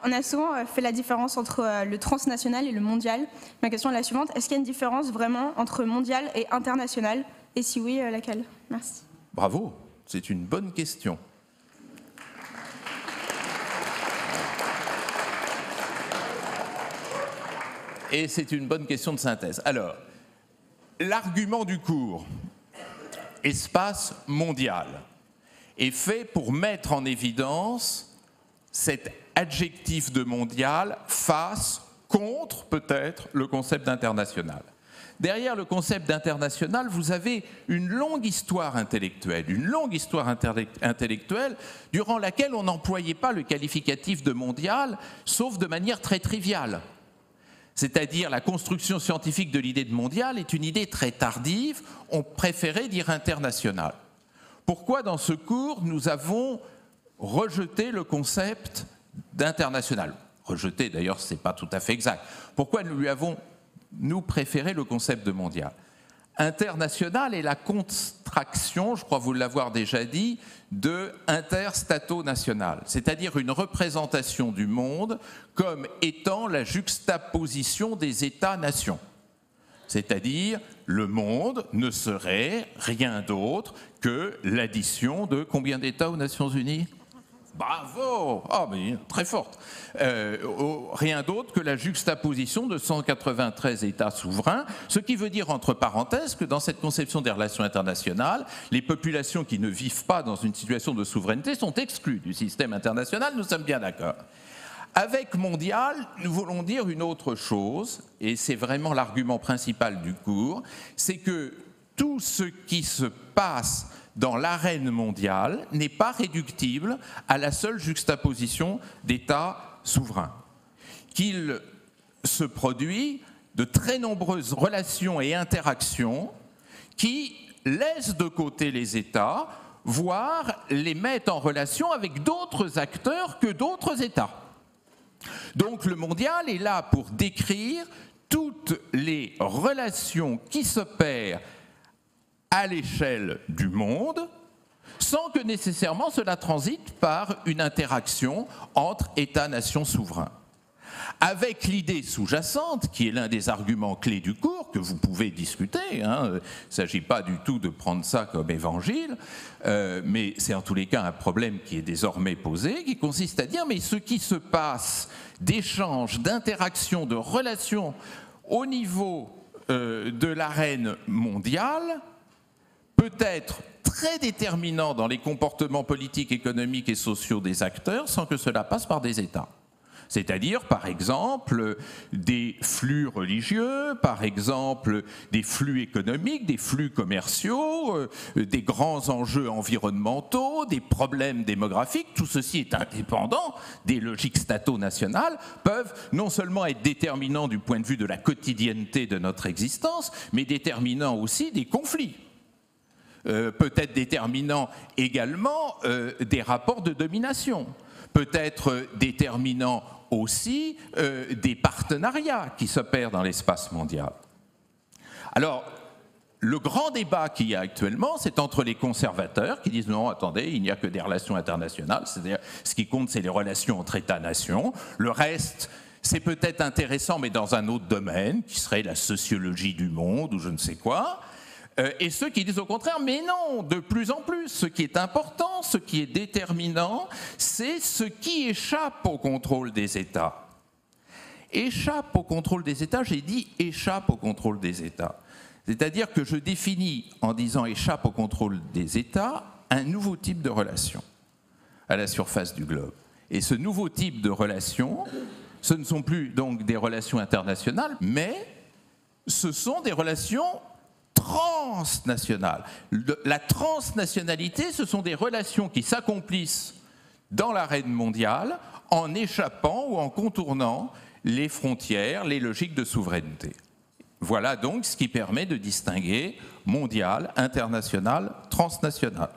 On a souvent fait la différence entre le transnational et le mondial. Ma question est la suivante. Est-ce qu'il y a une différence vraiment entre mondial et international? Et si oui, laquelle? Merci. Bravo, c'est une bonne question. Et c'est une bonne question de synthèse. Alors, l'argument du cours, espace mondial, est fait pour mettre en évidence cet adjectif de mondial face, contre peut-être le concept d'international. Derrière le concept d'international, vous avez une longue histoire intellectuelle durant laquelle on n'employait pas le qualificatif de mondial, sauf de manière très triviale. C'est-à-dire la construction scientifique de l'idée de mondial est une idée très tardive, on préférait dire international. Pourquoi dans ce cours nous avons rejeté le concept d'international? Rejeté d'ailleurs, ce n'est pas tout à fait exact. Pourquoi nous préféré le concept de mondial? International est la contraction, je crois vous l'avoir déjà dit, de interstato-national, c'est-à-dire une représentation du monde comme étant la juxtaposition des États-nations. C'est-à-dire, le monde ne serait rien d'autre que l'addition de combien d'États aux Nations Unies? Bravo! Ah, mais très forte. Rien d'autre que la juxtaposition de 193 États souverains, ce qui veut dire, entre parenthèses, que dans cette conception des relations internationales, les populations qui ne vivent pas dans une situation de souveraineté sont exclues du système international, nous sommes bien d'accord. Avec mondial, nous voulons dire une autre chose, et c'est vraiment l'argument principal du cours, c'est que tout ce qui se passe dans l'arène mondiale n'est pas réductible à la seule juxtaposition d'États souverains. Qu'il se produit de très nombreuses relations et interactions qui laissent de côté les États, voire les mettent en relation avec d'autres acteurs que d'autres États. Donc le mondial est là pour décrire toutes les relations qui s'opèrent à l'échelle du monde, sans que nécessairement cela transite par une interaction entre États-nations souverains. Avec l'idée sous-jacente, qui est l'un des arguments clés du cours, que vous pouvez discuter, il ne s'agit pas du tout de prendre ça comme évangile, mais c'est en tous les cas un problème qui est désormais posé, qui consiste à dire, mais ce qui se passe d'échanges, d'interactions, de relations au niveau de l'arène mondiale, peut être très déterminant dans les comportements politiques, économiques et sociaux des acteurs sans que cela passe par des États. C'est-à-dire, par exemple, des flux religieux, par exemple, des flux économiques, des flux commerciaux, des grands enjeux environnementaux, des problèmes démographiques. Tout ceci est indépendant des logiques stato-nationales, peuvent non seulement être déterminants du point de vue de la quotidienneté de notre existence, mais déterminants aussi des conflits. Peut-être déterminant également des rapports de domination, peut-être déterminant aussi des partenariats qui s'opèrent dans l'espace mondial. Alors, le grand débat qu'il y a actuellement, c'est entre les conservateurs qui disent non, attendez, il n'y a que des relations internationales, c'est-à-dire ce qui compte, c'est les relations entre États-nations, le reste, c'est peut-être intéressant, mais dans un autre domaine, qui serait la sociologie du monde ou je ne sais quoi. Et ceux qui disent au contraire, mais non, de plus en plus, ce qui est important, ce qui est déterminant, c'est ce qui échappe au contrôle des États. Échappe au contrôle des États, j'ai dit échappe au contrôle des États. C'est-à-dire que je définis, en disant échappe au contrôle des États, un nouveau type de relation à la surface du globe. Et ce nouveau type de relation, ce ne sont plus donc des relations internationales, mais ce sont des relations transnationales. La transnationalité, ce sont des relations qui s'accomplissent dans l'arène mondiale en échappant ou en contournant les frontières, les logiques de souveraineté. Voilà donc ce qui permet de distinguer mondial, international, transnational.